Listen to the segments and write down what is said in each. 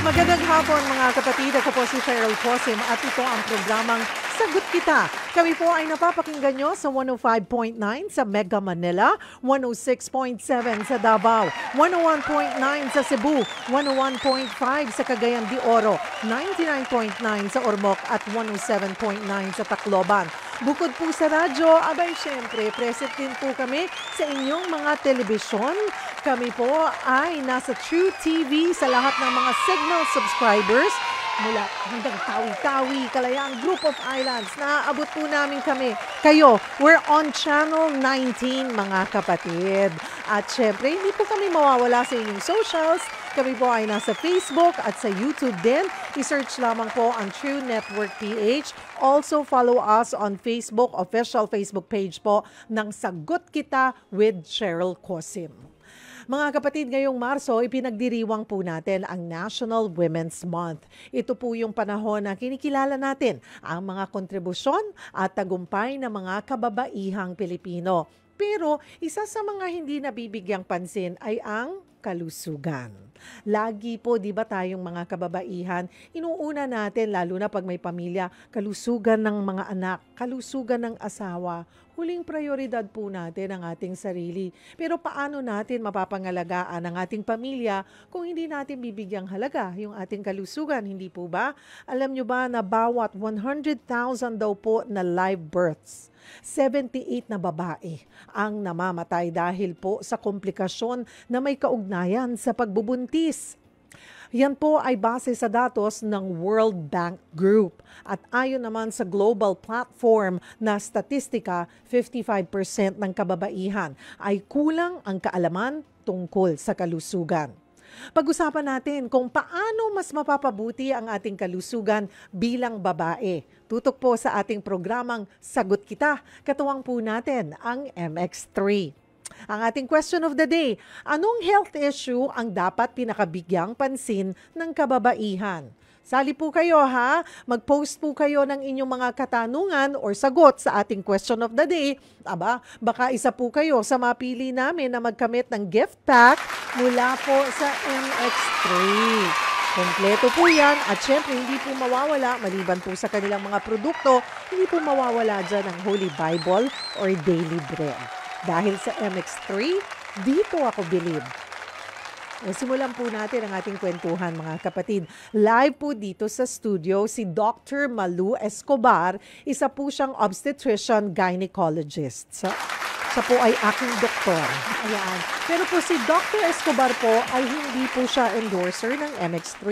Magandang hapon mga kapatid. Ako po si Cheryl Cosim at ito ang programang Sagot Kita. Kami po ay napapakinggan nyo sa 105.9 sa Mega Manila, 106.7 sa Davao, 101.9 sa Cebu, 101.5 sa Cagayan de Oro, 99.9 sa Ormoc at 107.9 sa Tacloban. Bukod po sa radyo, abay syempre, present din po kami sa inyong mga telebisyon. Kami po ay nasa True TV sa lahat ng mga Signal subscribers mula hanggang Tawi-Tawi, Kalayaan, Group of Islands. Naaabot po namin kayo. We're on Channel 19, mga kapatid. At syempre, hindi po kami mawawala sa inyong socials. Kami po ay nasa Facebook at sa YouTube din. I-search lamang po ang True Network PH. Also, follow us on Facebook, official Facebook page po ng Sagot Kita with Cheryl Cosim. Mga kapatid, ngayong Marso, ipinagdiriwang po natin ang National Women's Month. Ito po yung panahon na kinikilala natin ang mga kontribusyon at tagumpay ng mga kababaihang Pilipino. Pero isa sa mga hindi nabibigyang pansin ay ang kalusugan. Lagi po, di ba tayong mga kababaihan, inuuna natin, lalo na pag may pamilya, kalusugan ng mga anak, kalusugan ng asawa. Huling prioridad po natin ang ating sarili. Pero paano natin mapapangalagaan ang ating pamilya kung hindi natin bibigyang halaga yung ating kalusugan, hindi po ba? Alam nyo ba na bawat 100,000 daw po na live births, 78 na babae ang namamatay dahil po sa komplikasyon na may kaugnayan sa pagbubuntis. Yan po ay base sa datos ng World Bank Group. At ayon naman sa global platform na statistika, 55% ng kababaihan ay kulang ang kaalaman tungkol sa kalusugan. Pag-usapan natin kung paano mas mapapabuti ang ating kalusugan bilang babae. Tutok po sa ating programang Sagot Kita. Katuwang po natin ang MX3. Ang ating question of the day, anong health issue ang dapat pinakabigyang pansin ng kababaihan? Sali po kayo ha, mag-post po kayo ng inyong mga katanungan or sagot sa ating question of the day. Baka isa po kayo sa mapili namin na magkamit ng gift pack mula po sa MX3. Kompleto po yan at syempre hindi po mawawala, maliban po sa kanilang mga produkto, hindi po mawawala dyan ang Holy Bible or Daily Bread. Dahil sa MX3, dito ako believe. Simulan po natin ang ating kwentuhan, mga kapatid. Live po dito sa studio si Dr. Malu Escobar. Isa po siyang obstetrician gynecologist. Siya po ay aking doktor. Ayan. Pero po si Dr. Escobar po ay hindi po siya endorser ng MX3.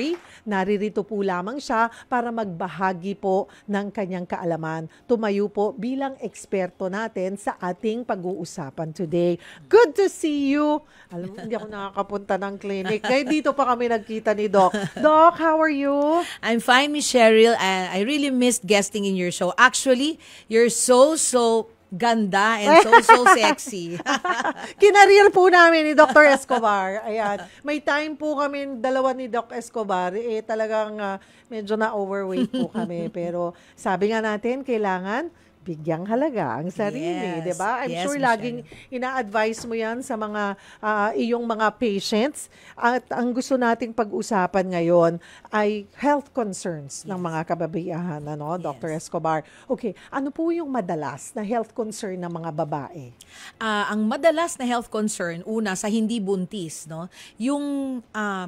Naririto po lamang siya para magbahagi po ng kanyang kaalaman. Tumayo po bilang eksperto natin sa ating pag-uusapan today. Good to see you. Alam mo, hindi ako nakakapunta ng clinic. Kaya dito pa kami nagkita ni Doc. Doc, how are you? I'm fine, Miss Cheryl. I really missed guesting in your show. Actually, you're so ganda and so sexy. Kinarir po namin ni Dr. Escobar. Ayan. May time po kami, dalawa ni Doc Escobar. Talagang medyo na-overweight po kami. Pero sabi nga natin, kailangan bigyang halaga ang sarili, di ba? I'm sure laging ina-advise mo yan sa mga iyong mga patients. At ang gusto nating pag-usapan ngayon ay health concerns ng mga kababaihan, Dr. Escobar. Okay, ano po yung madalas na health concern ng mga babae? Ang madalas na health concern, una, sa hindi buntis, yung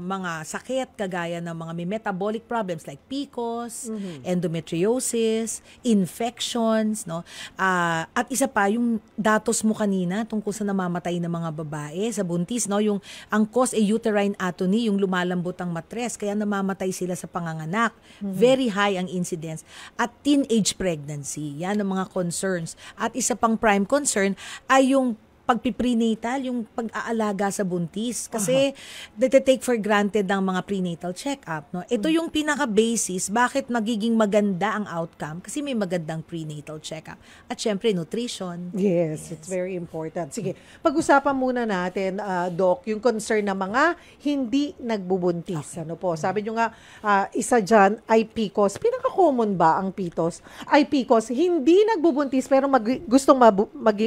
mga sakit kagaya ng mga may metabolic problems like PCOS, endometriosis, infections, at isa pa, yung datos mo kanina tungkol sa namamatay ng mga babae sa buntis, yung ang cause ay uterine atony, yung lumalambot ang matres, kaya namamatay sila sa panganganak. Very high ang incidence. At teenage pregnancy, yan ang mga concerns. At isa pang prime concern ay yung pagpiprenatal, yung pag-aalaga sa buntis. Kasi take for granted ng mga prenatal check-up. Ito yung pinaka-basis bakit magiging maganda ang outcome kasi may magandang prenatal check-up. At syempre, nutrition. Yes, it's very important. Sige, pag-usapan muna natin, Doc, yung concern ng mga hindi nagbubuntis. Okay. Sabi nyo nga, isa dyan ay PCOS. Pinaka-common ba ang PCOS? Ay PCOS, hindi nagbubuntis pero gustong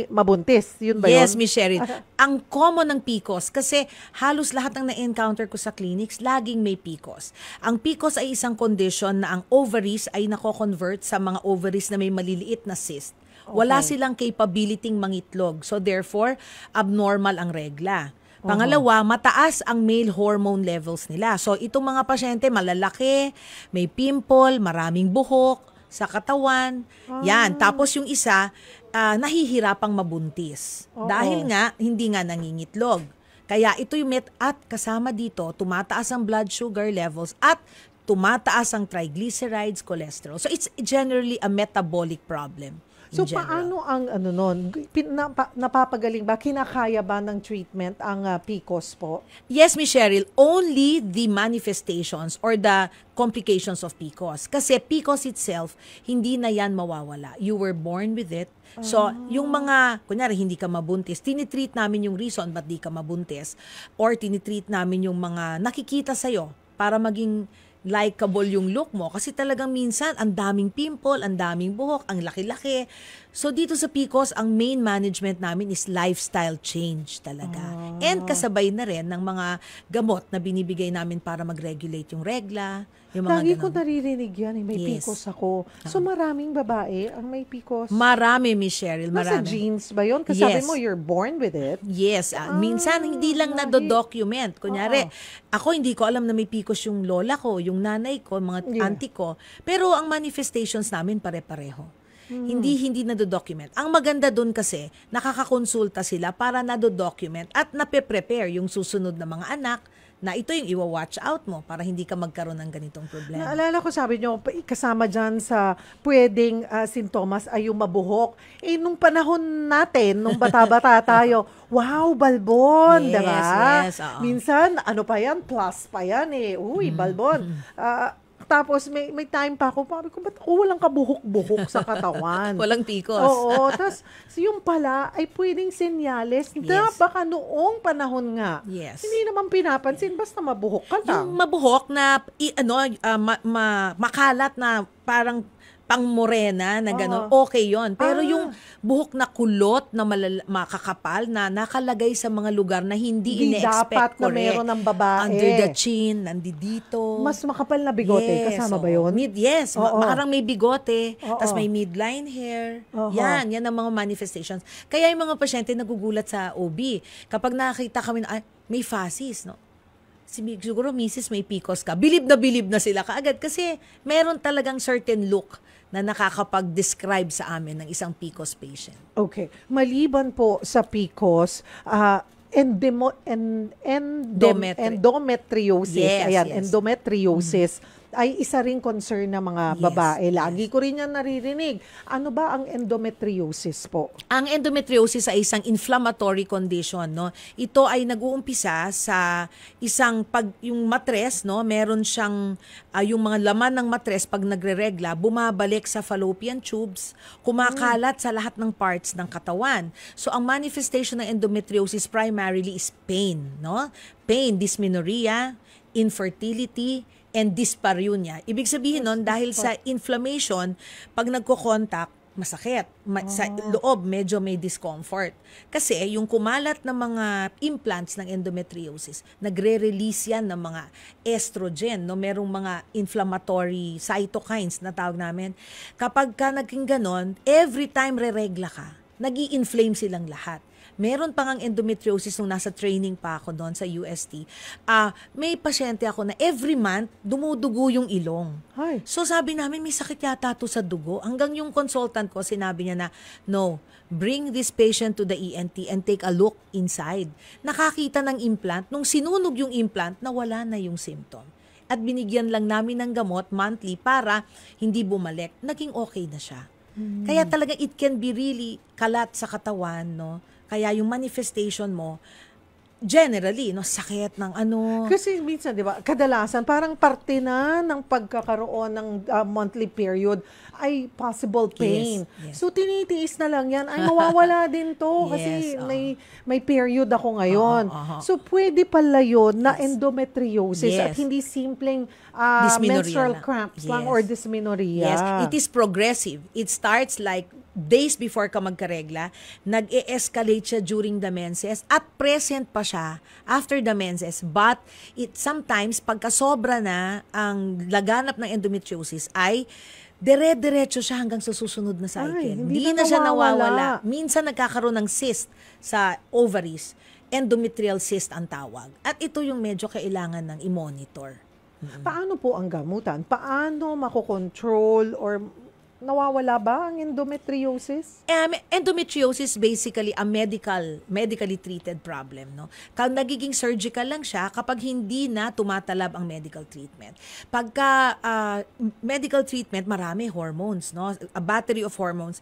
mabuntis. Yun ba yun? Yes, Miss Cheryl. Ang common ng PCOS, kasi halos lahat ng na-encounter ko sa clinics, laging may PCOS. Ang PCOS ay isang condition na ang ovaries ay nako-convert sa mga ovaries na may maliliit na cyst. Wala silang capability mangitlog. So therefore, abnormal ang regla. Pangalawa, mataas ang male hormone levels nila. So itong mga pasyente malalaki, may pimple, maraming buhok sa katawan. Yan. Tapos yung isa, nahihirapang mabuntis. Dahil nga, hindi nga nangingitlog. Kaya ito yung at kasama dito, tumataas ang blood sugar levels at tumataas ang triglycerides, cholesterol. So it's generally a metabolic problem. So paano ang napapagaling ba? Kinakaya ba ng treatment ang PCOS po? Yes, Miss Cheryl, only the manifestations or the complications of PCOS. Kasi PCOS itself, hindi na yan mawawala. You were born with it. So, yung mga, kunyari, hindi ka mabuntis, tinitreat namin yung reason ba't di ka mabuntis, or tinitreat namin yung mga nakikita sa'yo para maging likable yung look mo. Kasi talagang minsan, ang daming pimple, ang daming buhok, ang laki-laki. So dito sa PCOS, ang main management namin is lifestyle change talaga. And kasabay na rin ng mga gamot na binibigay namin para mag-regulate yung regla. Yung mga Lagi ko naririnig yan, may PCOS ako. So maraming babae ang may PCOS? Marami, Miss Cheryl, Nasa marami. genes ba yun? Kasi sabi mo, you're born with it. Yes. Minsan, hindi lang na-document. Kunyari, ako hindi ko alam na may PCOS yung lola ko, yung nanay ko, mga auntie ko. Pero ang manifestations namin pare-pareho. Hindi na-document. Ang maganda doon kasi, nakakakonsulta sila para na-document at nape-prepare yung susunod na mga anak na ito yung iwa-watch out mo para hindi ka magkaroon ng ganitong problema. Naalala ko, sabi nyo, kasama dyan sa pwedeng sintomas ay yung mabuhok. Nung panahon natin, nung bata-bata tayo, wow, balbon, diba? Yes, minsan, ano pa yan? Plus pa yan Uy, balbon. Tapos may time pa ako, sabi ko, ba't ako walang kabuhok-buhok sa katawan? Walang PCOS. Oo. Tapos yung pala ay pwedeng senyales na baka noong panahon nga. Hindi naman pinapansin, basta mabuhok ka lang. Yung mabuhok na, makalat na parang pang-morena na gano'n, okay yon. Pero yung buhok na kulot, na makakapal, na nakalagay sa mga lugar na hindi ine-expect, dapat na meron ng babae. Under the chin, nandito. Mas makapal na bigote, kasama ba yun? Parang may bigote, tas may midline hair. Yan ang mga manifestations. Kaya yung mga pasyente nagugulat sa OB. Kapag nakakita kami na, may phases, no? Siguro, misis, may PCOS ka. Bilib na sila kaagad kasi meron talagang certain look na nakakapag-describe sa amin ng isang PCOS patient. Okay. Maliban po sa PCOS, endometriosis. Endometriosis ay isa ring concern ng mga babae. Lagi ko rin yan naririnig. Ano ba ang endometriosis po? Ang endometriosis ay isang inflammatory condition, no? Ito ay nag-uumpisa sa isang yung matres, no? Meron siyang yung mga laman ng matres pag nagreregla, bumabalik sa fallopian tubes, kumakalat sa lahat ng parts ng katawan. So ang manifestation ng endometriosis primarily is pain, no? Pain, dysmenorrhea, infertility, and dyspareunia. Ibig sabihin nun, dahil sa inflammation, pag nagko-contact, masakit. Sa loob, medyo may discomfort. Kasi yung kumalat na mga implants ng endometriosis, nagre-release yan ng mga estrogen, no? Merong mga inflammatory cytokines na tawag namin. Kapag ka naging ganon, every time re-regla ka, nag-i-inflame silang lahat. Meron pang ang endometriosis nung nasa training pa ako doon sa UST. May pasyente ako na every month, dumudugo yung ilong. Hi. So sabi namin, may sakit yata to sa dugo. Hanggang yung consultant ko, sinabi niya na, no, bring this patient to the ENT and take a look inside. Nakakita ng implant, nung sinunog yung implant, nawala na yung symptom. At binigyan lang namin ng gamot monthly para hindi bumalik. Naging okay na siya. Kaya talaga it can be really kalat sa katawan, no? Kaya yung manifestation mo, generally, no, sakit ng ano. Kasi minsan, di ba, kadalasan, parang parte na ng pagkakaroon ng monthly period ay possible pain. So, tinitiis na lang yan. Ay, mawawala din to kasi may period ako ngayon. So, pwede pala yun na endometriosis at hindi simpleng menstrual cramps lang or dysmenorrhea. Yes, it is progressive. It starts like days before ka magkaregla, nag-e-escalate siya during the menses at present pa siya after the menses. But sometimes, pagka sobra na ang laganap ng endometriosis ay dire-diretso siya hanggang sa susunod na cycle. Ay, Hindi na siya nawawala. Minsan nagkakaroon ng cyst sa ovaries. Endometrial cyst ang tawag. At ito yung medyo kailangan ng i-monitor. Paano po ang gamutan? Paano makokontrol or nawawala ba ang endometriosis? Endometriosis basically a medically treated problem, no? Kung nagiging surgical lang siya kapag hindi na tumatalab ang medical treatment. Pagka medical treatment, marami hormones, no? A battery of hormones.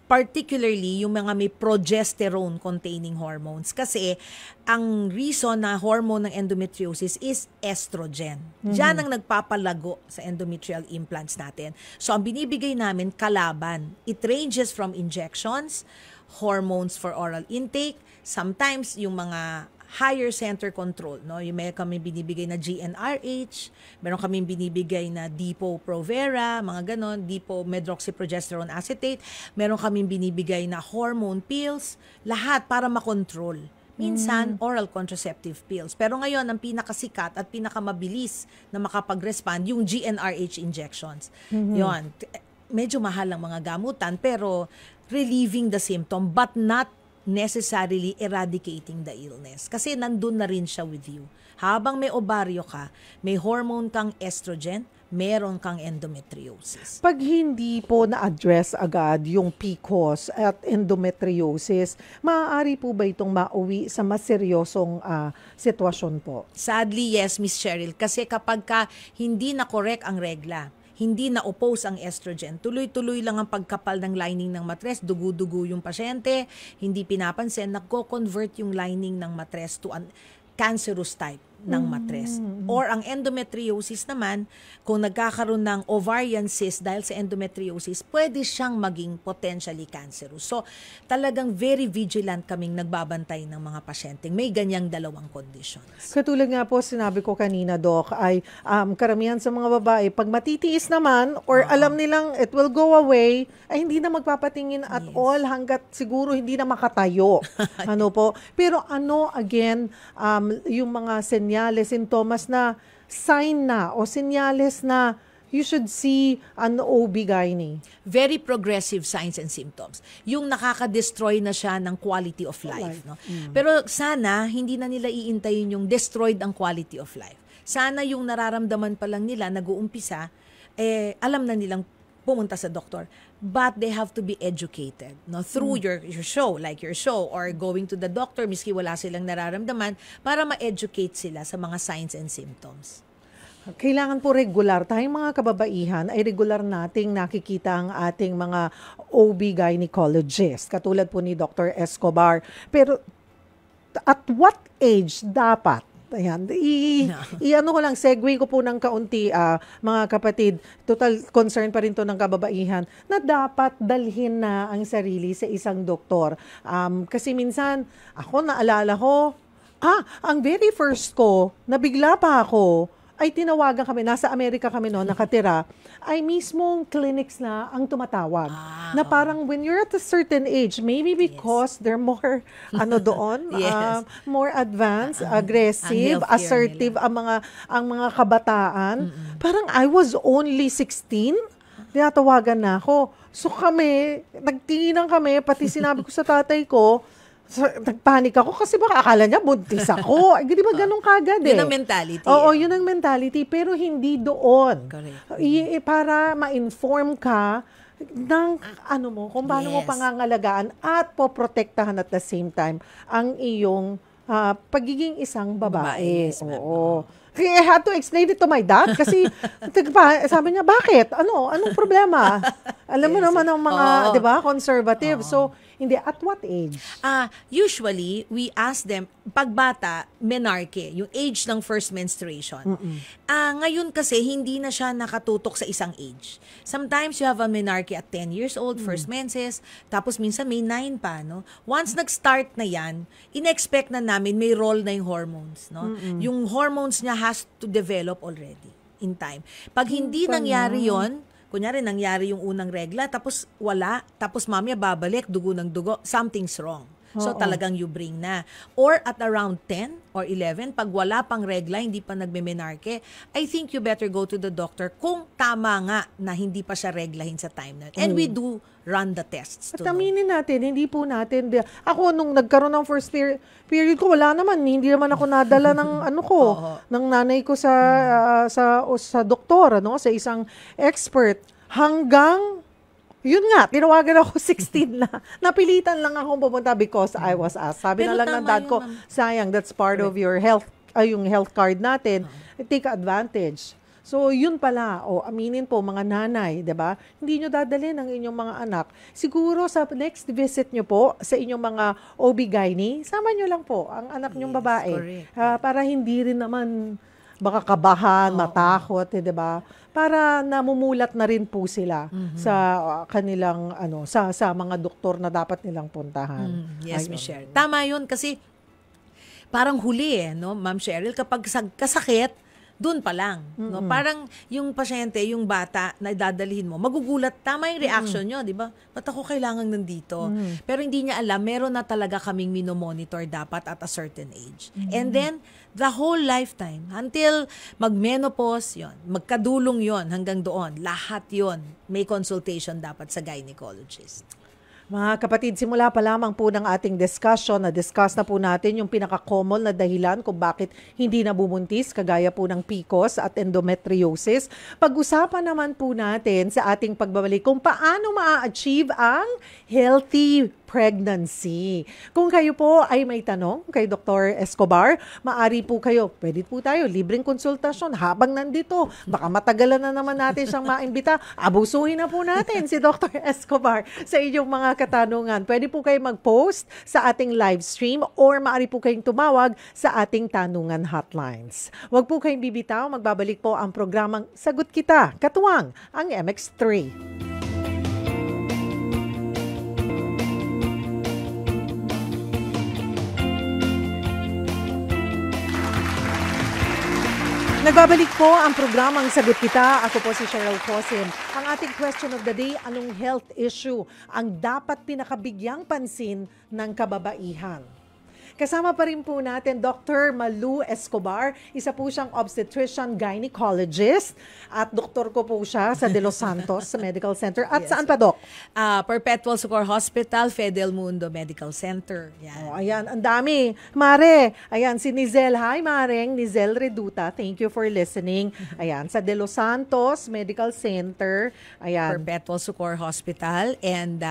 Particularly yung mga may progesterone containing hormones kasi ang reason na hormone ng endometriosis is estrogen. Diyan ang nagpapalago sa endometrial implants natin. So ang binibigay namin kalaban. It ranges from injections, hormones for oral intake, sometimes yung mga higher center control, no? Yung may kami binibigay na GnRH, meron kami binibigay na Depo-Provera, mga ganon, Depo-Medroxyprogesterone acetate, meron kami binibigay na hormone pills, lahat para makontrol. Minsan, oral contraceptive pills. Pero ngayon, ang pinakasikat at pinakamabilis na makapag-respond, yung GnRH injections. Yun. Medyo mahal ang mga gamutan, pero relieving the symptom, but not necessarily eradicating the illness. Kasi nandun na rin siya with you. Habang may ovaryo ka, may hormone kang estrogen, meron kang endometriosis. Pag hindi po na-address agad yung PCOS at endometriosis, maaari po ba itong mauwi sa mas seryosong sitwasyon po? Sadly, yes, Miss Cheryl. Kasi kapag ka hindi na correct ang regla, hindi na oppose ang estrogen, tuloy-tuloy lang ang pagkapal ng lining ng matres, dugu-dugu yung pasyente, hindi pinapansin, nagko-convert yung lining ng matres to an cancerous type ng matres. Or ang endometriosis naman, kung nagkakaroon ng ovarian cyst dahil sa endometriosis, pwede siyang maging potentially cancerous. So, talagang very vigilant kaming nagbabantay ng mga pasyenteng may ganyang dalawang conditions. Katulad nga po, sinabi ko kanina, Doc, ay karamihan sa mga babae, pag matitiis naman or alam nilang it will go away, ay hindi na magpapatingin at all hanggat siguro hindi na makatayo. Ano po? Pero ano, again, yung mga senyales, sintomas na sign na o senyales na you should see an OB-GYN. Very progressive signs and symptoms. Yung nakaka-destroy na siya ng quality of life. No? Pero sana, hindi na nila iintayin yung destroyed ang quality of life. Sana yung nararamdaman pa lang nila, nag-uumpisa, alam na nilang pumunta sa doktor. But they have to be educated, no, through your show, like your show, or going to the doctor, miski wala silang nararamdaman, para ma-educate sila sa mga signs and symptoms. Kailangan po regular. Tayong mga kababaihan ay regular nating nakikita ang ating mga OB-gynecologist, katulad po ni Dr. Escobar. Pero at what age dapat? Ayan. Ano ko lang, segue ko po ng kaunti, mga kapatid, total concern pa rin to ng kababaihan, na dapat dalhin na ang sarili sa isang doktor. Kasi minsan, ako naalala ko, ang very first ko, nabigla pa ako, ay tinawagan kami, nasa Amerika kami noon, nakatira, ay mismong clinics na ang tumatawag. Na parang when you're at a certain age, maybe because they're more, more advanced, aggressive, assertive ang mga kabataan. Parang I was only 16, tinatawagan na ako. So kami, nagtinginan kami, pati sinabi ko sa tatay ko, nagpanik ako kasi baka akala niya buntis ako. Di ba ganun kagad eh. Yun ang mentality. Oo, yun ang mentality. Pero hindi doon. Correct. Para ma-inform ka ng kung paano mo pangangalagaan at poprotektahan at the same time ang iyong pagiging isang babae. Yes, Oo. I had to explain it to my dad kasi sabi niya, bakit? Anong problema? Alam mo naman ang mga, di ba, conservative. So, hindi. At what age? Usually, we ask them, pagbata, menarche, yung age ng first menstruation. Ngayon kasi, hindi na siya nakatutok sa isang age. Sometimes, you have a menarche at 10 years old, first menses, tapos minsan may 9 pa, no? Once nag-start na yan, in-expect na namin may role na yung hormones, no? Yung hormones niya has to develop already in time. Pag hindi nangyari yon, kunyari nangyari yung unang regla, tapos wala, tapos mamaya babalik, dugo ng dugo, something's wrong. So Oo. talagang you bring na. Or at around 10 or 11, pag wala pang regla, hindi pa nagmemenarche, I think you better go to the doctor kung tama nga na hindi pa siya reglahin sa time na. And we do run the tests. At to know. aminin natin, hindi po natin, ako nung nagkaroon ng first period ko, wala naman, hindi naman ako nadala ng ano ko, ng nanay ko sa doktor, sa isang expert, hanggang, yun nga, tinawagan ako 16 na. Napilitan lang akong pumunta because I was asked. Sabi Pero na lang ng tama dad yun, ko, ma'am. sayang, that's part of your health, yung health card natin. Take advantage. So, yun pala, aminin po mga nanay, 'di ba? Hindi nyo dadalhin ang inyong mga anak. Siguro sa next visit nyo po sa inyong mga OB-GYN, sama nyo lang po ang anak nyong babae. correct. Para hindi rin naman baka kabahan, matakot, 'di ba? Para namumulat na rin po sila sa kanilang sa mga doktor na dapat nilang puntahan. Yes, Ayun. Miss Cheryl. Tama yun kasi parang huli no, Ma'am Cheryl, kapag kasakit, doon pa lang. No? Parang yung pasyente, yung bata na dadalhin mo, magugulat, tama yung reaction nyo, di ba? Ba't ako kailangan nandito? Pero hindi niya alam, meron na talaga kaming minomonitor dapat at a certain age. And then, the whole lifetime, until mag-menopause, yon, magkadulong yon hanggang doon, lahat yon may consultation dapat sa gynecologist. Mga kapatid, simula pa lamang po ng ating discussion, na-discuss na po natin yung pinaka-common na dahilan kung bakit hindi nabubuntis, kagaya po ng PCOS at endometriosis. Pag-usapan naman po natin sa ating pagbabalik kung paano ma-achieve ang healthy pregnancy. Kung kayo po ay may tanong kay Dr. Escobar, maari po kayo, pwede po tayo, libreng konsultasyon habang nandito. Baka matagalan na naman natin siyang maimbita. Abusuhin na po natin si Dr. Escobar sa inyong mga katanungan. Pwede po kayo mag-post sa ating live stream or maari po kayong tumawag sa ating tanungan hotlines. Huwag po kayong bibitaw, magbabalik po ang programang Sagot Kita, katuwang ang MX3. Nagbabalik po ang programang Sagot Kita. Ako po si Cheryl Cosim. Ang ating question of the day, anong health issue ang dapat pinakabigyang pansin ng kababaihan? Kasama pa rin po natin Dr. Malu Escobar. Isa po siyang obstetrician gynecologist at doktor ko po siya sa De Los Santos Medical Center. At saan pa, Doc? Perpetual Succor Hospital, Fidel Mundo Medical Center. Yan. Ayan, ang dami. Mare, ayan, si Nizel. Hi, Mareng. Nizel Reduta. Thank you for listening. Ayan, sa De Los Santos Medical Center. Ayan. Perpetual Succor Hospital and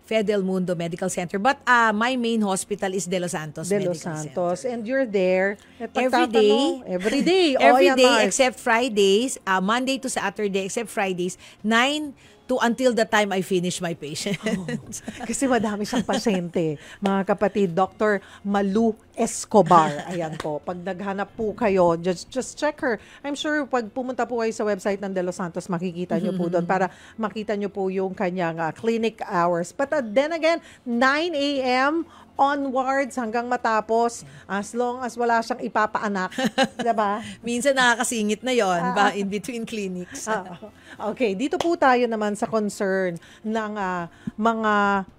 Fidel Mundo Medical Center. But my main hospital is De Los Santos De Medical Los Santos. Center. And you're there. At Every day. Every day. Every ayan, day Mars. except Fridays, Monday to Saturday except Fridays, 9 to until the time I finish my patients. Kasi madami siyang pasyente. Mga kapatid, Dr. Malu Escobar. Ayan po. Pag naghanap po kayo, just check her. I'm sure pag pumunta po kayo sa website ng De Los Santos, makikita nyo po doon para makita nyo po yung kanyang clinic hours. But then again, 9 a.m. onwards hanggang matapos, as long as wala siyang ipapaanak. Diba? Minsan nakakasingit na yon ba in between clinics. Okay, dito po tayo naman sa concern ng mga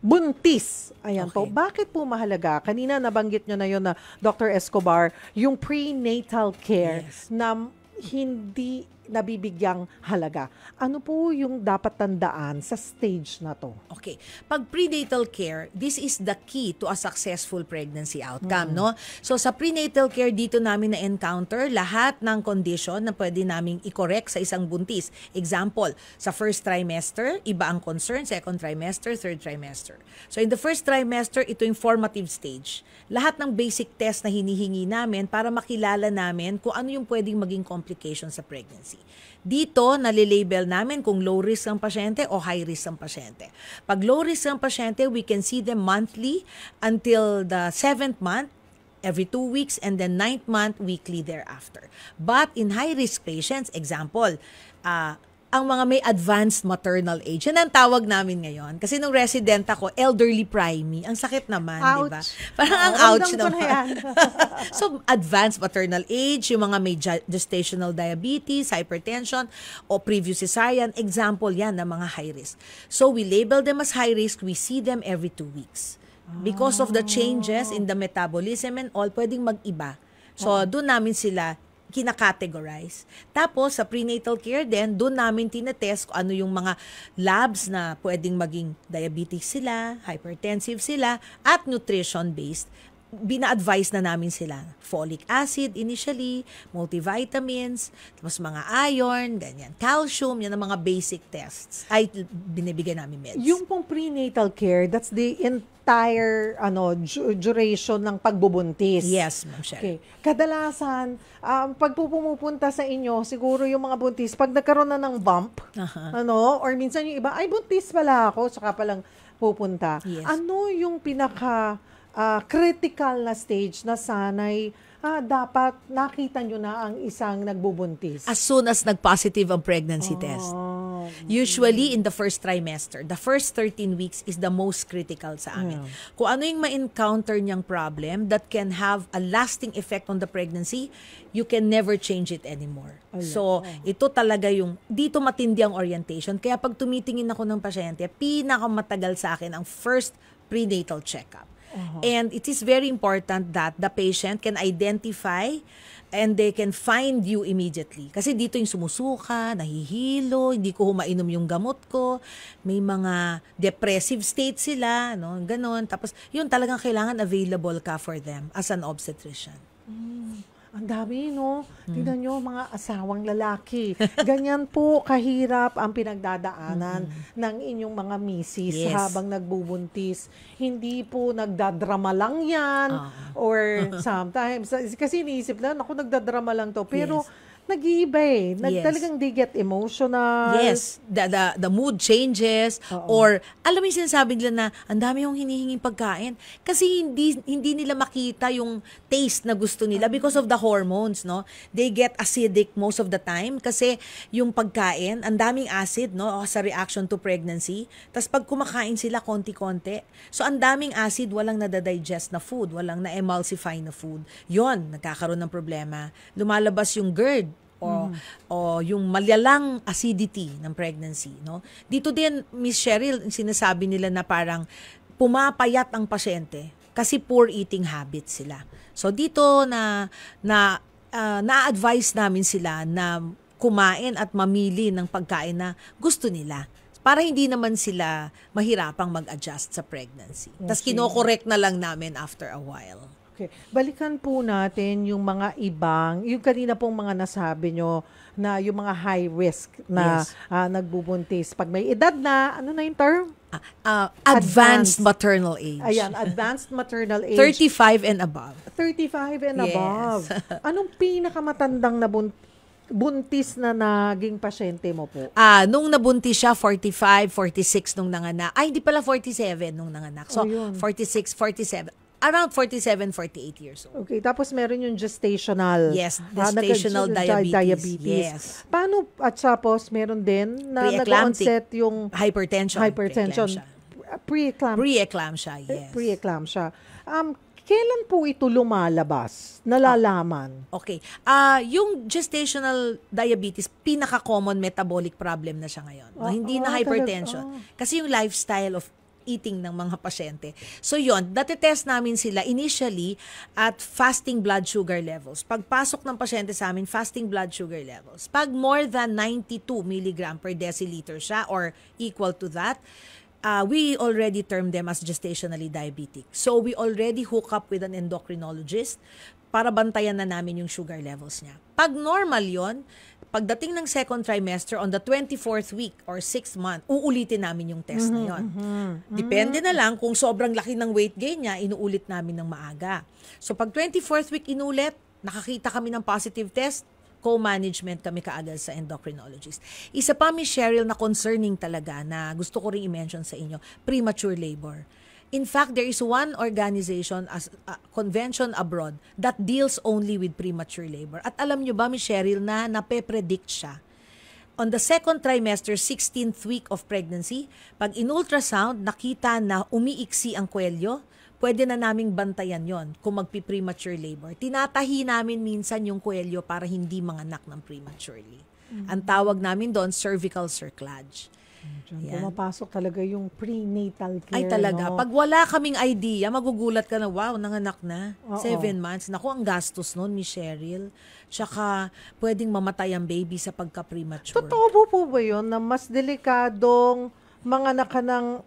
buntis. Ayan po. Okay. Bakit po mahalaga? Kanina nabanggit nyo na yun na Dr. Escobar, yung prenatal care Yes. na hindi nabibigyang halaga. Ano po yung dapat tandaan sa stage na to? Okay. Pag prenatal care, this is the key to a successful pregnancy outcome, no? So sa prenatal care, dito namin na-encounter lahat ng condition na pwede naming i-correct sa isang buntis. Example, sa first trimester, iba ang concern, second trimester, third trimester. So in the first trimester, ito yung formative stage. Lahat ng basic test na hinihingi namin para makilala namin kung ano yung pwedeng maging complication sa pregnancy. Dito, nalilabel namin kung low risk ang pasyente o high risk ang pasyente. Pag low risk ang pasyente, we can see them monthly until the 7th month, every 2 weeks, and then 9th month, weekly thereafter. But in high risk patients, example, ang mga may advanced maternal age. Yan ang tawag namin ngayon. Kasi nung resident ako, elderly primey. Ang sakit naman, di ba? Parang ang ouch ramdam ko na naman. yan. So, advanced maternal age, yung mga may gestational diabetes, hypertension, o previous cesarean, example yan ng mga high risk. So, we label them as high risk. We see them every 2 weeks. Because of the changes in the metabolism and all, pwedeng mag-iba. So, doon namin sila kinakategorize. Tapos, sa prenatal care din, doon namin tinetest kung ano yung mga labs na pwedeng maging diabetic sila, hypertensive sila, at nutrition-based. Bina-advise na namin sila. Folic acid initially, multivitamins, tapos mga iron, ganyan. Calcium, yan ang mga basic tests. Ay, binibigay namin meds. Yung pong prenatal care, that's the entire duration ng pagbubuntis. Yes, Ma'am Cheryl. Okay. Kadalasan, pag pumupunta sa inyo, siguro yung mga buntis, pag nagkaroon na ng bump, or minsan yung iba, ay buntis pala ako, saka palang pupunta. Yes. Ano yung pinaka critical na stage na sanay dapat nakita nyo na ang isang nagbubuntis? As soon as nag-positive ang pregnancy test. Usually in the first trimester, the first 13 weeks is the most critical sa amin. Kung ano yung ma-encounter niyang problem that can have a lasting effect on the pregnancy, you can never change it anymore. So, ito talaga yung, dito matindi ang orientation. Kaya pag tumitingin ako ng pasyente, pinakamatagal sa akin ang first prenatal checkup. And it is very important that the patient can identify and they can find you immediately. Kasi dito yung sumusuka, nahihilo, hindi ko humainom yung gamot ko, may mga depressive state sila, no? Ganon. Tapos, yun talagang kailangan available ka for them as an obstetrician. Ang dami, no? Tingnan nyo, mga asawang lalaki. Ganyan po kahirap ang pinagdadaanan ng inyong mga misis habang nagbubuntis. Hindi po nagdadrama lang yan. Or sometimes, kasi iniisip lang, ako nagdadrama lang to. Pero, nag-iiba eh. Talagang they get emotional. Yes. The mood changes. Or, alam mo yung sinasabi nila na, ang dami yung hinihinging pagkain. Kasi hindi nila makita yung taste na gusto nila because of the hormones, no? They get acidic most of the time kasi yung pagkain, ang daming acid, no? Sa reaction to pregnancy. Tapos pag kumakain sila, konti-konti. So, ang daming acid, walang nadadigest na food, walang na-emulsify na food. Yon, nagkakaroon ng problema. Lumalabas yung GERD, o yung malalang acidity ng pregnancy, no? Dito din, Miss Cheryl, sinasabi nila na parang pumapayat ang pasyente kasi poor eating habits sila. So dito na-advise namin sila na kumain at mamili ng pagkain na gusto nila para hindi naman sila mahirapang mag-adjust sa pregnancy. Tapos kino-correct na lang namin after a while. Okay. Balikan po natin yung mga ibang, yung kanina pong mga nasabi nyo na yung mga high risk na nagbubuntis. Pag may edad na, ano na yung term? Advanced maternal age. Ayan, advanced maternal age. 35 and above. 35 and above. Anong pinakamatandang na buntis na naging pasyente mo po? Nung nabuntis siya, 45, 46 nung nanganak. Ay, hindi pala 47 nung nanganak. So, 46, 47. Around 47, 48 years old. Okay, tapos meron yung gestational. Yes, gestational diabetes. Yes. Paano, at tapos meron din na nag-onset yung hypertension. Pre-eclampsia. Yes. Pre-eclampsia. Kailan po ito lumalabas? Nalalaman? Okay. Yung gestational diabetes, pinaka-common metabolic problem na siya ngayon. Hindi na hypertension. Kasi yung lifestyle of eating ng mga pasyente. So yon, dati-test namin sila initially at fasting blood sugar levels. Pagpasok ng pasyente sa amin, fasting blood sugar levels. Pag more than 92 mg per deciliter siya or equal to that, we already term them as gestationally diabetic. So we already hook up with an endocrinologist para bantayan na namin yung sugar levels niya. Pag normal yon, pagdating ng second trimester on the 24th week or 6th month, uulitin namin yung test na yon. Depende na lang kung sobrang laki ng weight gain niya, inuulit namin ng maaga. So pag 24th week inulit, nakakita kami ng positive test, co-management kami kaagad sa endocrinologist. Isa pa, Miss Cheryl, na concerning talaga na gusto ko rin i-mention sa inyo, premature labor. In fact, there is one organization, as convention abroad, that deals only with premature labor. At alam nyo ba, Miss Cheryl, na nape-predict siya on the second trimester, 16th week of pregnancy, pag in-ultrasound, nakita na umiiksi ang kwelyo, pwede na naming bantayan yon kung magpi-premature labor. Tinatahi namin minsan yung kwelyo para hindi manganak ng prematurely. Ang tawag namin doon, cervical cerclage. Diyan, pumapasok talaga yung prenatal care. Ay talaga. No? Pag wala kaming idea, magugulat ka na, wow, nanganak na. Oo. 7 months. Naku, ang gastos nun, Miss Cheryl. Tsaka, pwedeng mamatay ang baby sa pagka-premature. Totoo po ba yun na mas delikadong manganak ka ng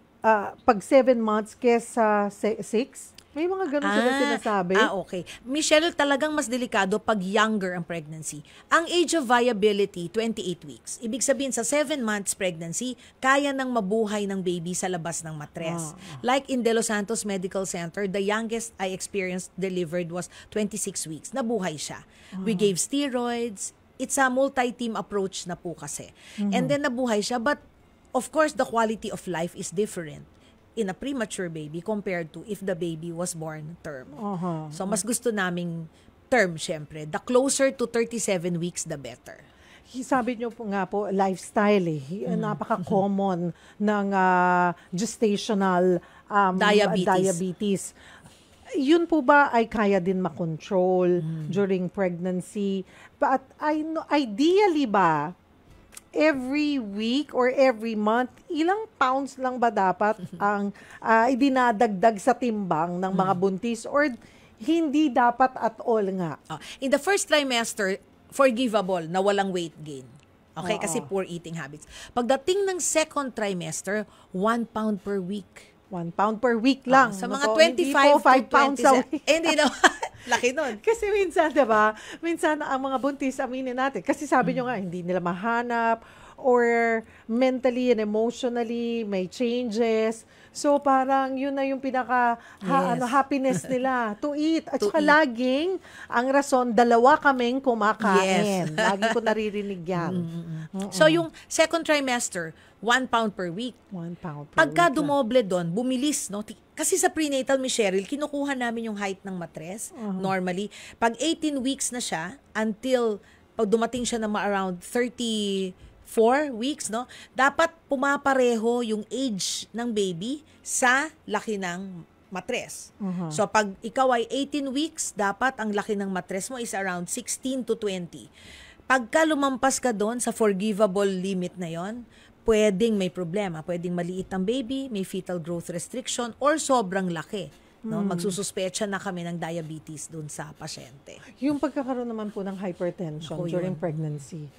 pag 7 months kesa 6? May mga ganun sila sinasabi. Okay. Michelle, talagang mas delikado pag younger ang pregnancy. Ang age of viability, 28 weeks. Ibig sabihin, sa 7 months pregnancy, kaya nang mabuhay ng baby sa labas ng matres. Like in De Los Santos Medical Center, the youngest I experienced delivered was 26 weeks. Nabuhay siya. We gave steroids. It's a multi-team approach na po kasi. And then nabuhay siya. But of course, the quality of life is different in a premature baby compared to if the baby was born term. So, mas gusto naming term, syempre. The closer to 37 weeks, the better. Sabi niyo po nga po, lifestyle napaka-common ng gestational diabetes. Yun po ba ay kaya din makontrol during pregnancy? But ideally ba, every week or every month, ilang pounds lang ba dapat ang idinadagdag sa timbang ng mga buntis or hindi dapat at all nga? In the first trimester, forgivable na walang weight gain. Okay? Oo. Kasi poor eating habits. Pagdating ng second trimester, 1 pound per week. 1 pound per week lang. Sa mga Hindi 25 po 5 to pounds a 27. week. Hindi no. Laki nun. Kasi minsan, diba, minsan ang mga buntis, aminin natin, kasi sabi nyo nga, hindi nila mahanap, or mentally and emotionally, may changes. So, parang yun na yung pinaka happiness nila, to eat. At saka laging, ang rason, 2 kaming kumakain. Lagi ko naririnig yan. So, yung second trimester, 1 pound per week. 1 pound per Pagka week. dumoble doon, bumilis, no? Kasi sa prenatal, Miss Cheryl, kinukuha namin yung height ng matres, normally. Pag 18 weeks na siya, until pag dumating siya na around 34 weeks, no? Dapat pumapareho yung age ng baby sa laki ng matres. So, pag ikaw ay 18 weeks, dapat ang laki ng matres mo is around 16 to 20. Pagka lumampas ka doon sa forgivable limit na yon, pwedeng may problema. Pwedeng maliit ang baby, may fetal growth restriction, or sobrang laki. No? Magsususpecha na kami ng diabetes dun sa pasyente. Yung pagkakaroon naman po ng hypertension during pregnancy,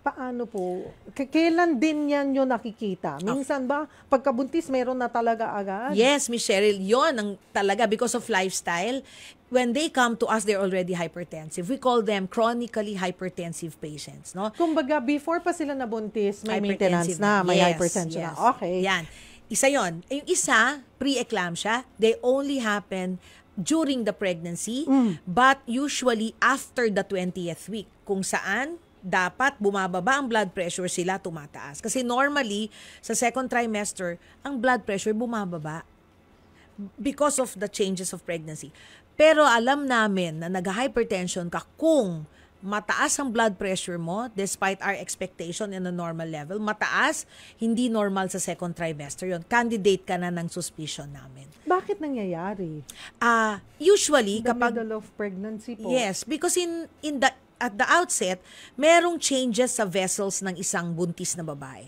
paano po? Kailan din yan yung nakikita? Minsan ba, pagkabuntis, meron na talaga agad? Yes, Miss Cheryl, yon ang talaga because of lifestyle. When they come to us, they're already hypertensive. We call them chronically hypertensive patients. No? Kumbaga, before pa sila nabuntis, may maintenance na, may hypertension na. Okay. Yan. Isa yon. Yung isa, pre-eclampsia, they only happen during the pregnancy, but usually after the 20th week, kung saan dapat bumababa ang blood pressure, sila tumataas. Kasi normally, sa second trimester, ang blood pressure bumababa because of the changes of pregnancy. Pero alam namin na nag-hypertension ka kung mataas ang blood pressure mo despite our expectation in a normal level. Mataas, hindi normal sa second trimester yon. Candidate ka na ng suspicion namin. Bakit nangyayari? Usually, The kapag... middle of pregnancy po. Yes, because at the outset, merong changes sa vessels ng isang buntis na babae.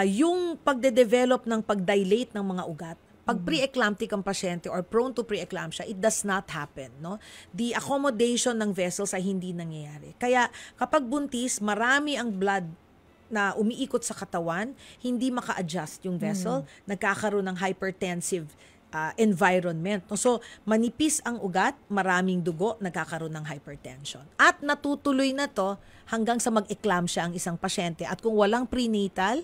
Yung pagde-develop ng pagdilate ng mga ugat, pag pre-eclamptic ang pasyente or prone to pre-eclampsia, it does not happen. No? The accommodation ng vessels ay hindi nangyayari. Kaya kapag buntis, marami ang blood na umiikot sa katawan, hindi maka-adjust yung vessel, nagkakaroon ng hypertensive environment. So, manipis ang ugat, maraming dugo, nagkakaroon ng hypertension. At natutuloy na to hanggang sa mag-eclampsia ang isang pasyente. At kung walang prenatal,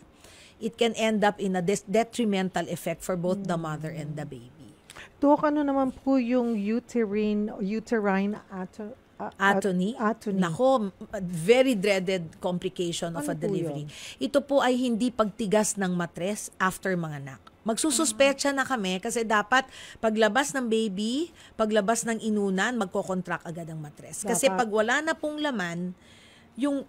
it can end up in a detrimental effect for both the mother and the baby. Dok, ano naman po yung uterine atony? Nako, very dreaded complication of a delivery. Ito po ay hindi pagtigas ng matres after manganak. Magsususpecha na kami kasi dapat paglabas ng baby, paglabas ng inunan, magkocontract agad ang matres. Kasi pag wala na pong laman, yung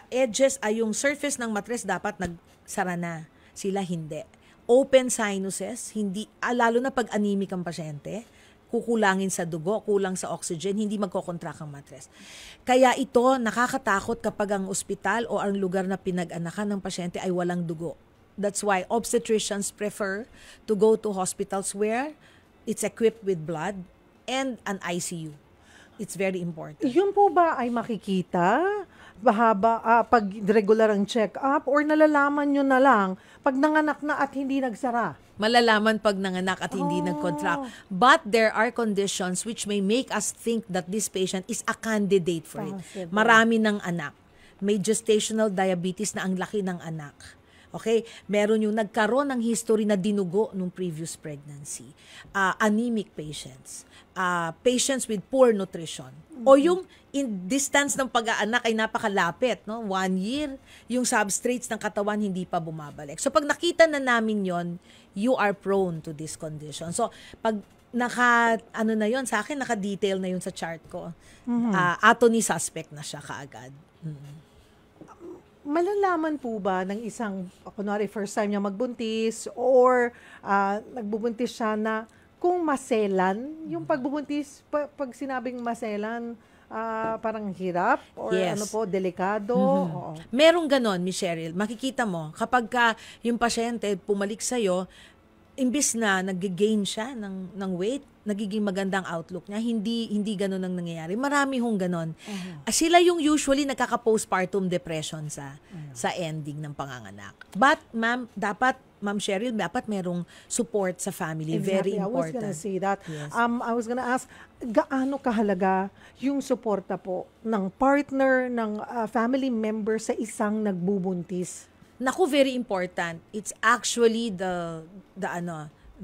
edges ay yung surface ng mattress dapat nagsara na. Sila hindi. Open sinuses, hindi, lalo na pag anemic ang pasyente, kukulangin sa dugo, kulang sa oxygen, hindi magkocontract ang mattress. Kaya ito, nakakatakot kapag ang ospital o ang lugar na pinag-anakan ng pasyente ay walang dugo. That's why obstetricians prefer to go to hospitals where it's equipped with blood and an ICU. It's very important. Yun po ba ay makikita pag regular ang check-up or nalalaman nyo na lang pag nanganak na at hindi nagsara? Malalaman pag nanganak at hindi nag-contract. But there are conditions which may make us think that this patient is a candidate for it. Possible. Marami ng anak. May gestational diabetes na ang laki ng anak. Okay? Meron yung nagkaroon ng history na dinugo nung previous pregnancy. Anemic patients. Patients with poor nutrition. O yung in distance ng pag-aanak ay napakalapit, no? 1 year, yung substrates ng katawan hindi pa bumabalik. So pag nakita na namin yon, you are prone to this condition. So pag sa akin, naka-detail na yun sa chart ko. Atony suspect na siya kaagad. Malalaman po ba ng isang, kunwari first time niya magbuntis or nagbubuntis siya na kung maselan, yung pagbubuntis, pag sinabing maselan, parang hirap or Yes. delikado. Oo. Merong ganon, Miss Cheryl. Makikita mo, kapag yung pasyente pumalik sa'yo, imbis na nag-gain siya ng weight, nagiging magandang outlook niya, hindi ganon ang nangyayari. Marami hong ganon. Sila yung usually nagkaka-postpartum depression sa ending ng panganganak. But, Ma'am Cheryl, dapat merong support sa family. Very Exactly. important. I was gonna say that. Yes. I was gonna ask, gaano kahalaga yung suporta po ng partner, ng family member sa isang nagbubuntis? Naku, very important. It's actually the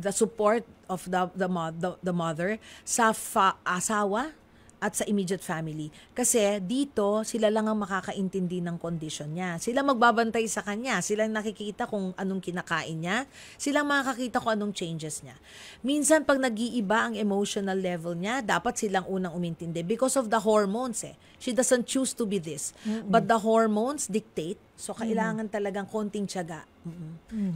support of the mother sa asawa at sa immediate family. Kasi dito, sila lang ang makakaintindi ng condition niya. Sila magbabantay sa kanya. Sila nakikita kung anong kinakain niya. Sila makakakita kung anong changes niya. Minsan, pag nag-iiba ang emotional level niya, dapat silang unang umintindi because of the hormones eh. She doesn't choose to be this. But the hormones dictate. So, kailangan talagang konting tiyaga.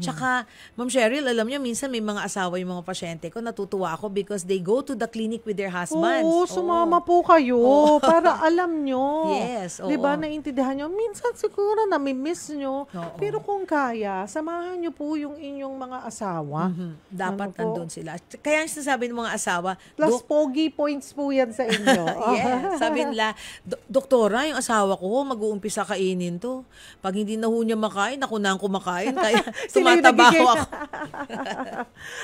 Tsaka, Ma'am Cheryl, alam niyo, minsan may mga asawa yung mga pasyente ko, natutuwa ako because they go to the clinic with their husbands. Oo, sumama po kayo para alam nyo. Yes, oo. Diba, naintindihan nyo? Minsan siguro namimiss nyo. Oo. Pero kung kaya, samahan nyo po yung inyong mga asawa. Dapat Ano po? nandun sila. Kaya yung sinasabi ng mga asawa, Plus, pogi points po yan sa inyo. yes, sabi nila, doktora, yung asawa ko, mag-uumpisa kainin to. Pag hindi na ho niya makain, ako na ang kumakain. Kaya Sila yung tumatabaho nagiging- ako.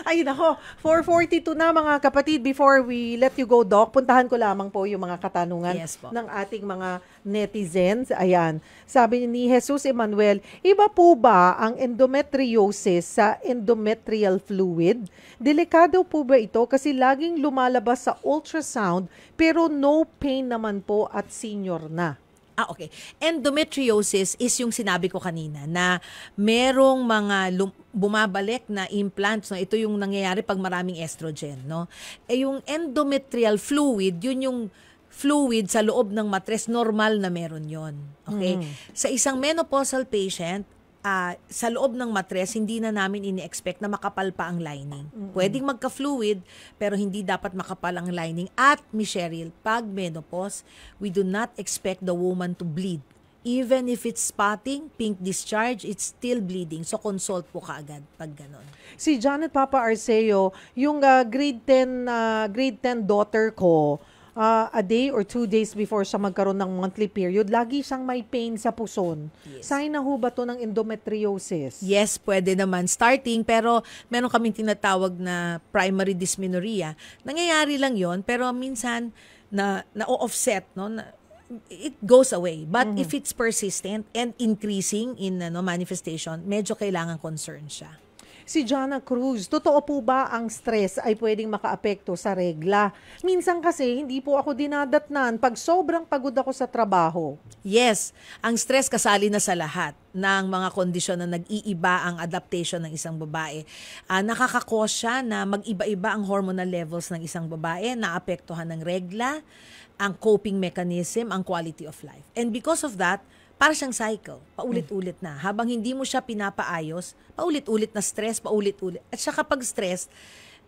Ay, nako. 4:42 na mga kapatid. Before we let you go, Doc, puntahan ko lamang po yung mga katanungan Yes po. ng ating mga netizens. Ayan. Sabi ni Jesus Emmanuel, iba po ba ang endometriosis sa endometrial fluid? Delikado po ba ito? Kasi laging lumalabas sa ultrasound pero no pain naman po at senior na. Okay. Endometriosis is yung sinabi ko kanina na merong mga bumabalik na implants. No? Ito yung nangyayari pag maraming estrogen. No? Yung endometrial fluid, yun yung fluid sa loob ng matres, normal na meron yon. Okay? Sa isang menopausal patient, sa loob ng matres, hindi na namin ini-expect na makapal pa ang lining. Pwedeng magka-fluid, pero hindi dapat makapal ang lining. At, Miss Cheryl, pag menopause, we do not expect the woman to bleed. Even if it's spotting, pink discharge, it's still bleeding. So, consult po kaagad pag ganon. Si Janet Papa Arceo, yung grade 10 daughter ko, a day or 2 days before siya magkaroon ng monthly period, lagi siyang may pain sa puson. Yes. Sign na ho ba to ng endometriosis? Yes, pwede naman starting, pero meron kaming tinatawag na primary dysmenorrhea. Nangyayari lang yon, pero minsan na-offset, no? It goes away. But if it's persistent and increasing in manifestation, medyo kailangan concern siya. Si Jana Cruz, totoo po ba ang stress ay pwedeng makaapekto sa regla? Minsan kasi hindi po ako dinadatnan pag sobrang pagod ako sa trabaho. Yes, ang stress kasali na sa lahat ng mga kondisyon na nag-iiba ang adaptation ng isang babae. Nakakakos siya na mag-iba-iba ang hormonal levels ng isang babae, naapektuhan ng regla, ang coping mechanism, ang quality of life. And because of that, para siyang cycle. Paulit-ulit na. Habang hindi mo siya pinapaayos, paulit-ulit na stress, paulit-ulit. At siya kapag stress,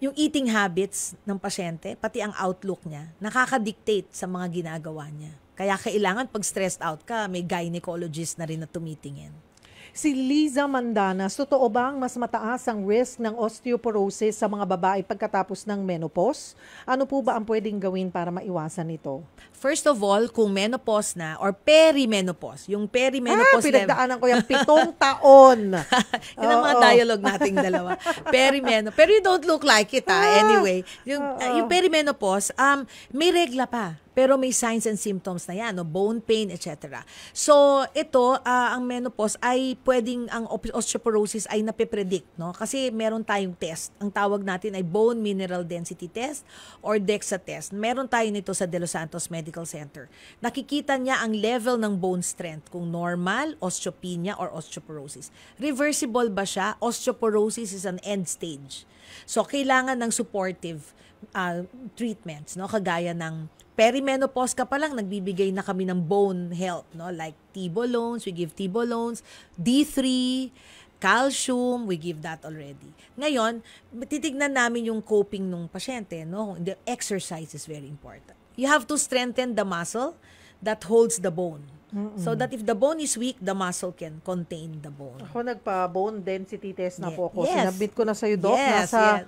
yung eating habits ng pasyente, pati ang outlook niya, nakaka-dictate sa mga ginagawa niya. Kaya kailangan pag stressed out ka, may gynecologist na rin na tumitingin. Si Liza Mandanas, totoo bang mas mataas ang risk ng osteoporosis sa mga babae pagkatapos ng menopause? Ano po ba ang pwedeng gawin para maiwasan ito? First of all, kung menopause na or perimenopause, yung perimenopause pinagdaanan ko yung 7 taon. Yun ang mga dialogue nating dalawa. Perimenopause. Pero you don't look like it, anyway. Yung perimenopause, may regla pa. Pero may signs and symptoms na yan, no? Bone pain, etc. So, ito, ang menopause ay pwedeng, ang osteoporosis ay napipredict, no? Kasi meron tayong test. Ang tawag natin ay bone mineral density test or DEXA test. Meron tayo nito sa De Los Santos Medical Center. Nakikita niya ang level ng bone strength, kung normal, osteopenia, or osteoporosis. Reversible ba siya? Osteoporosis is an end stage. So, kailangan ng supportive treatments, no? Kagaya ng perimenopause ka pa lang, nagbibigay na kami ng bone health, no? Like Tibolones, we give Tibolones, D3, calcium, we give that already. Ngayon, titignan namin yung coping ng pasyente, no? The exercise is very important. You have to strengthen the muscle that holds the bone. So that if the bone is weak, the muscle can contain the bone. Ako nagpa-bone density test na po ako. Yes. Sinabit ko na sa'yo, Doc. Nasa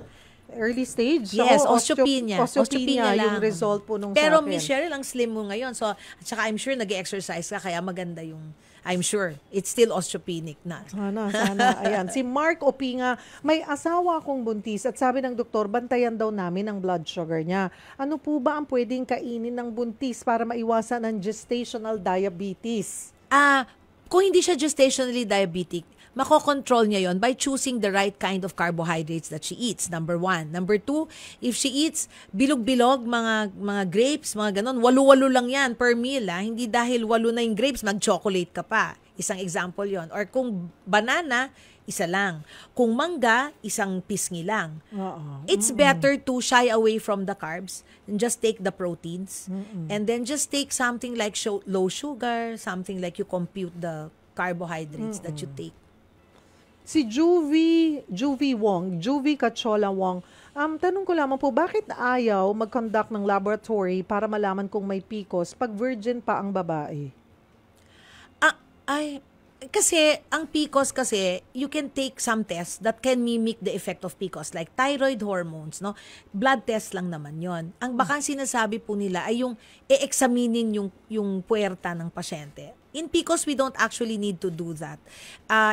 early stage. Yes, So, osteopenia. Osteopenia lang. yung result po nung Pero sa akin. Miss Cheryl, ang slim mo ngayon. So, at saka I'm sure nag-exercise ka, kaya maganda yung, I'm sure, it's still osteopenic na. Sana. Ayan. Si Mark Opinga, may asawa akong buntis at sabi ng doktor, bantayan daw namin ang blood sugar niya. Ano po ba ang pwedeng kainin ng buntis para maiwasan ang gestational diabetes? Kung hindi siya gestationally diabetic, makokontrol niya yon by choosing the right kind of carbohydrates that she eats, number 1. Number 2, if she eats bilog-bilog, mga grapes, mga ganon, 8 lang yan per meal. Hindi dahil 8 na yung grapes, mag-chocolate ka pa. Isang example yon. Or kung banana, isa lang. Kung mangga, isang pisngi lang. It's better to shy away from the carbs and just take the proteins. And then just take something like low sugar, something like you compute the carbohydrates that you take. Si Juvie Cachola Wong, tanong ko lamang po, bakit ayaw mag-conduct ng laboratory para malaman kung may PCOS pag virgin pa ang babae? Kasi ang PCOS kasi, you can take some tests that can mimic the effect of PCOS, like thyroid hormones, no? Blood test lang naman yon. Ang bakang sinasabi po nila ay yung e-examinin yung puwerta ng pasyente. In PCOS, we don't actually need to do that.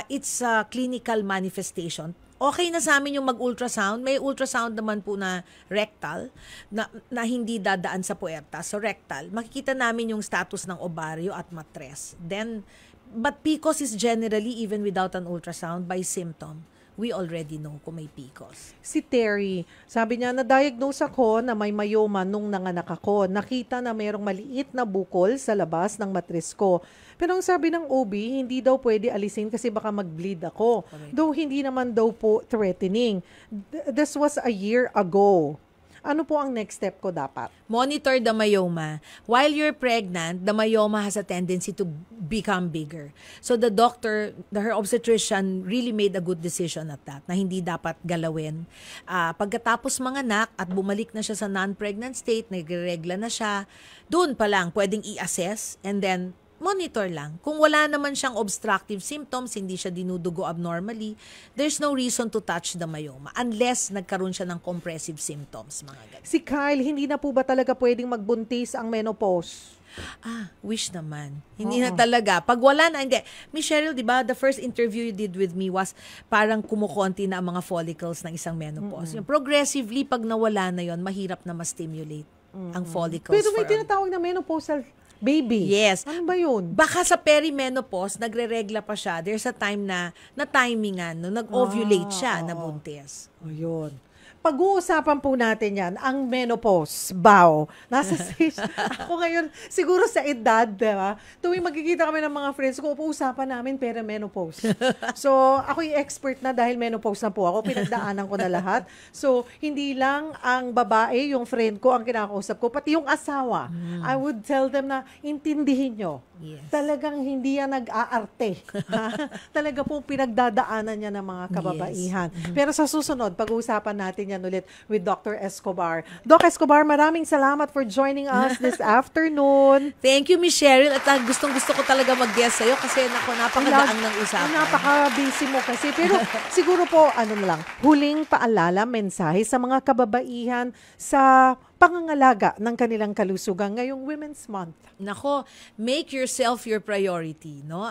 It's a clinical manifestation. Okay na sa amin yung mag-ultrasound. May ultrasound naman po na rectal na hindi dadaan sa puwerta. So rectal, makikita namin yung status ng ovaryo at matres. But PCOS is generally, even without an ultrasound, by symptom. We already know kung may PCOS. Si Terry, sabi niya, na-diagnose ako na may myoma nung nanganak ako. Nakita na mayroong maliit na bukol sa labas ng matris ko. Pero ang sabi ng OB, hindi daw pwede alisin kasi baka mag-bleed ako. Correct. Though hindi naman daw po threatening. This was a year ago. Ano po ang next step ko dapat? Monitor the myoma. While you're pregnant, the myoma has a tendency to become bigger. So the doctor, her obstetrician really made a good decision at that, na hindi dapat galawin. Pagkatapos manganak at bumalik na siya sa non-pregnant state, nagregla na siya, doon pa lang pwedeng i-assess and then monitor lang. Kung wala naman siyang obstructive symptoms, hindi siya dinudugo abnormally, there's no reason to touch the myoma unless nagkaroon siya ng compressive symptoms, mga ganun. Si Kyle, hindi na po ba talaga pwedeng magbuntis ang menopause? Wish naman. Hindi na talaga. Pag wala na, hindi. Miss Cheryl, di ba, the first interview you did with me was parang kumukonti na ang mga follicles ng isang menopause. Yung progressively, pag nawala na yon, mahirap na ma-stimulate ang follicles. Pero may tinatawag na menopausal baby. Yes. Ano ba yun? Baka sa perimenopause, nagre-regla pa siya. There's a time na timingan, no, nag-ovulate siya, nabuntis. Ayun. pag-uusapan po natin yan, ang menopause, bow. Nasa stage, ako ngayon, siguro sa edad, diba? Tuwing magkikita kami ng mga friends ko, uusapan namin menopause. So, ako yung expert na dahil menopause na po ako, pinagdaanan ko na lahat. So, hindi lang ang babae, yung friend ko, ang kinakausap ko, pati yung asawa. I would tell them na, intindihin nyo. Yes. Talagang hindi yan nag-aarte. Talaga po pinagdadaanan niya ng mga kababaihan. Yes. Pero sa susunod, pag-uusapan natin yan ulit with Dr. Escobar. Doc Escobar, maraming salamat for joining us this afternoon. Thank you, Miss Cheryl. At gustong-gusto ko talaga mag-guest sa'yo kasi napakadaan ng usapan. Napaka-busy mo kasi. Pero siguro po, huling paalala, mensahe sa mga kababaihan sa pangangalaga ng kanilang kalusugan ngayong Women's Month. Nako, make yourself your priority, no?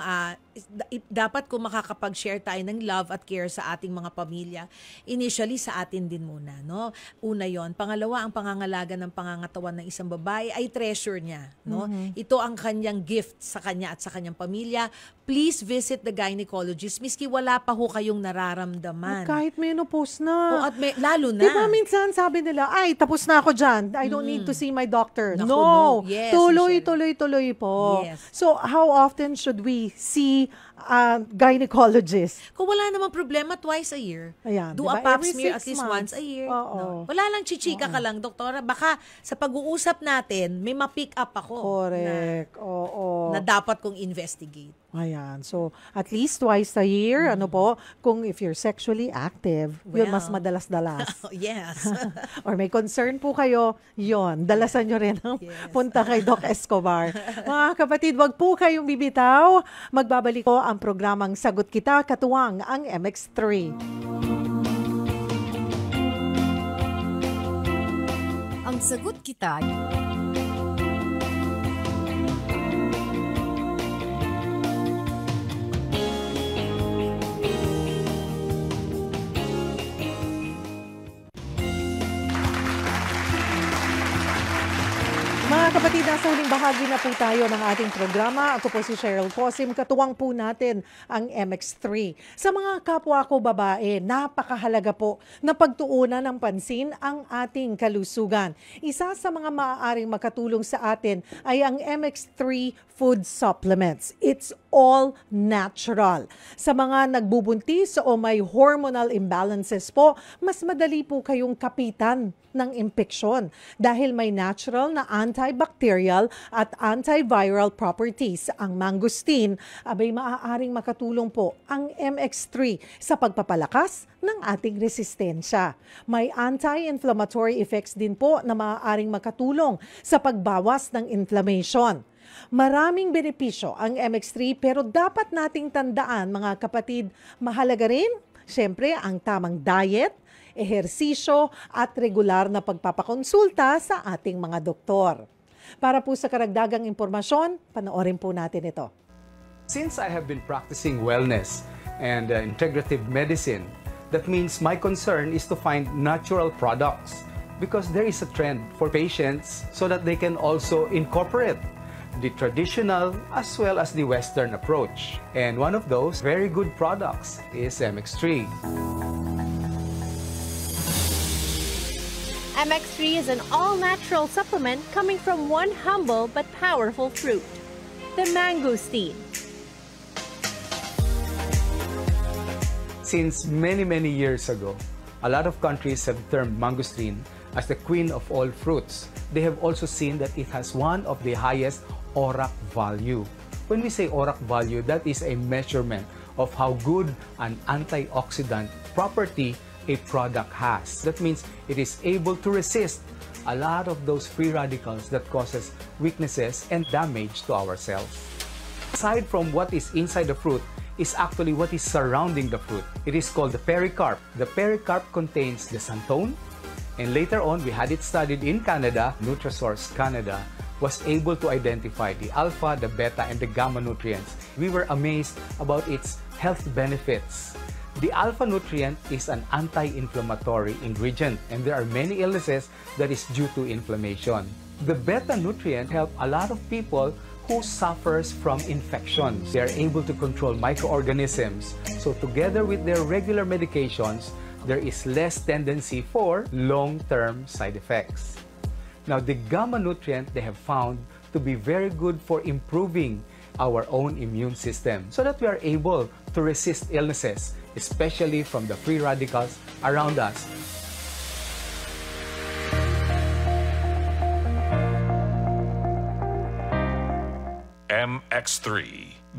Dapat kung makakapag-share tayo ng love at care sa ating mga pamilya, initially sa atin din muna, no? Una 'yon. Pangalawa, ang pangangalaga ng pangangatawan ng isang babae ay treasure niya, no? Ito ang kanyang gift sa kanya at sa kanyang pamilya. Please visit the gynecologist miski wala pa ho kayong nararamdaman. Kahit menopause na. At lalo na. Di ba minsan sabi nila, ay, tapos na ako dyan. I don't need to see my doctor. Naku, no. Yes, Tuloy po. Yes. So, how often should we see gynecologist? Kung wala namang problema, twice a year. Ayan, Do diba? a pap Every smear 6 at least months. once a year. Oo. No? Wala lang chichika ka lang, doktora. Baka sa pag-uusap natin, may ma-pick up ako. Correct. Oo. Na dapat kong investigate. Ayan. So, at least twice a year, kung if you're sexually active, yun mas Well. madalas-dalas. Yes. Or may concern po kayo, yun, dalasan nyo rin ang Yes. punta kay Doc Escobar. Mga kapatid, wag po kayong bibitaw. Magbabalik po ang programang Sagot Kita, katuwang ang MX3. Ang Sagot Kita. Mga kapatid, nasa huling bahagi na po tayo ng ating programa. Ako po si Cheryl Posim. Katuwang po natin ang MX3. Sa mga kapwa ko babae, napakahalaga po na pagtuunan ng pansin ang ating kalusugan. Isa sa mga maaaring makatulong sa atin ay ang MX3 food supplements. It's all natural. Sa mga nagbubuntis o may hormonal imbalances po, mas madali po kayong kapitan ng impeksyon dahil may natural na antibacterial at antiviral properties ang mangosteen, abay maaaring makatulong po ang MX3 sa pagpapalakas ng ating resistensya. May anti-inflammatory effects din po na maaaring makatulong sa pagbawas ng inflammation. Maraming benepisyo ang MX3 pero dapat nating tandaan mga kapatid, mahalaga rin siyempre ang tamang diet, ehersisyo at regular na pagpapakonsulta sa ating mga doktor. Para po sa karagdagang impormasyon, panoorin po natin ito. Since I have been practicing wellness and integrative medicine, that means my concern is to find natural products because there is a trend for patients so that they can also incorporate the traditional as well as the Western approach. And one of those very good products is MX3. MX3 is an all-natural supplement coming from one humble but powerful fruit, the mangosteen. Since many years ago, a lot of countries have termed mangosteen as the queen of all fruits. They have also seen that it has one of the highest ORAC value. When we say ORAC value, that is a measurement of how good an antioxidant property a product has. That means it is able to resist a lot of those free radicals that causes weaknesses and damage to our cells. Aside from what is inside the fruit, is actually what is surrounding the fruit. It is called the pericarp. The pericarp contains the xanthone, and later on, we had it studied in Canada. Nutrisource Canada was able to identify the alpha, the beta, and the gamma nutrients. We were amazed about its health benefits. The alpha nutrient is an anti-inflammatory ingredient, and there are many illnesses that is due to inflammation. The beta nutrient help a lot of people who suffers from infections. They are able to control microorganisms. So together with their regular medications, there is less tendency for long-term side effects. Now, the gamma nutrient they have found to be very good for improving our own immune system so that we are able to resist illnesses, especially from the free radicals around us. MX3.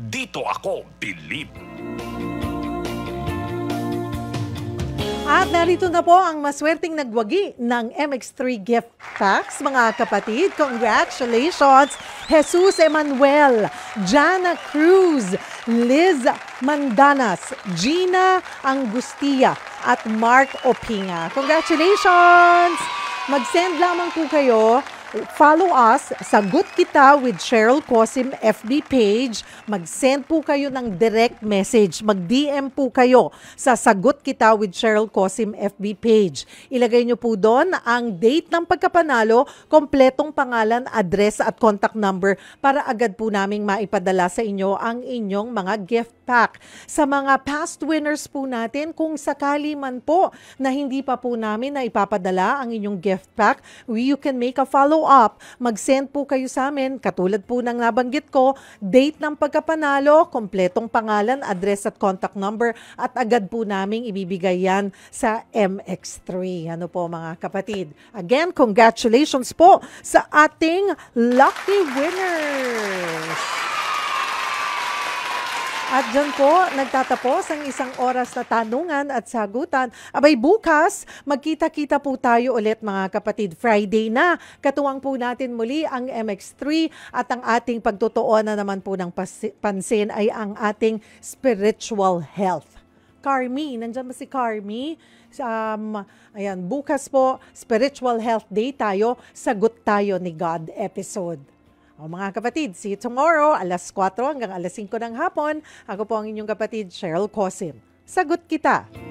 Dito ako bilib. At narito na po ang maswerteng nagwagi ng MX3 gift packs, mga kapatid. Congratulations! Jesus Emanuel, Jana Cruz, Liz Mandanas, Gina Angustia, at Mark Opinga. Congratulations! Mag-send lamang po kayo. Follow us, Sagot Kita with Cheryl Cosim FB page. Mag-send po kayo ng direct message. Mag-DM po kayo sa Sagot Kita with Cheryl Cosim FB page. Ilagay nyo po doon ang date ng pagkapanalo, kompletong pangalan, address at contact number para agad po naming maipadala sa inyo ang inyong mga gift pack. Sa mga past winners po natin, kung sakali man po na hindi pa po namin na ipapadala ang inyong gift pack, you can make a follow-up. Mag-send po kayo sa amin, katulad po ng nabanggit ko, date ng pagkapanalo, kompletong pangalan, address at contact number, at agad po naming ibibigay yan sa MX3. Ano po mga kapatid? Again, congratulations po sa ating lucky winners! At dyan po, nagtatapos ang isang oras na tanungan at sagutan. Abay bukas, magkita-kita po tayo ulit mga kapatid. Friday na, katuwang po natin muli ang MX3 at ang ating pagtutuon na naman po ng pansin ay ang ating spiritual health. Carmi, nandyan ba si Carmi? Ayan, bukas po, Spiritual Health Day tayo, Sagot Tayo ni God episode. O mga kapatid, see you tomorrow, alas 4 hanggang alas 5 ng hapon. Ako po ang inyong kapatid, Cheryl Cosim. Sagot Kita!